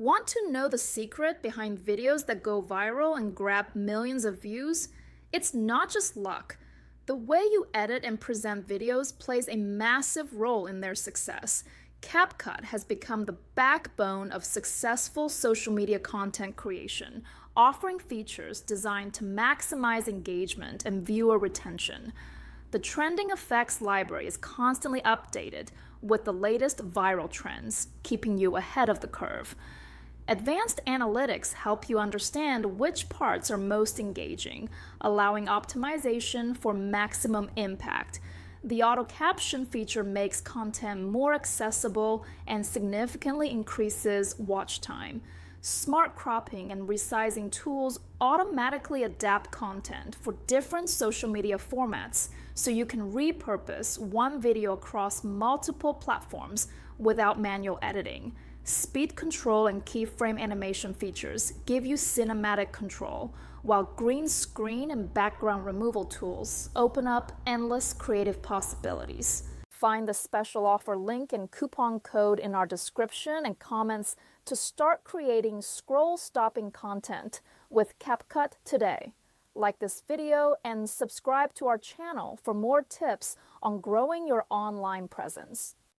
Want to know the secret behind videos that go viral and grab millions of views? It's not just luck. The way you edit and present videos plays a massive role in their success. CapCut has become the backbone of successful social media content creation, offering features designed to maximize engagement and viewer retention. The trending effects library is constantly updated with the latest viral trends, keeping you ahead of the curve. Advanced analytics help you understand which parts are most engaging, allowing optimization for maximum impact. The auto caption feature makes content more accessible and significantly increases watch time. Smart cropping and resizing tools automatically adapt content for different social media formats, so you can repurpose one video across multiple platforms without manual editing. Speed control and keyframe animation features give you cinematic control, while green screen and background removal tools open up endless creative possibilities. Find the special offer link and coupon code in our description and comments to start creating scroll-stopping content with CapCut today. Like this video and subscribe to our channel for more tips on growing your online presence.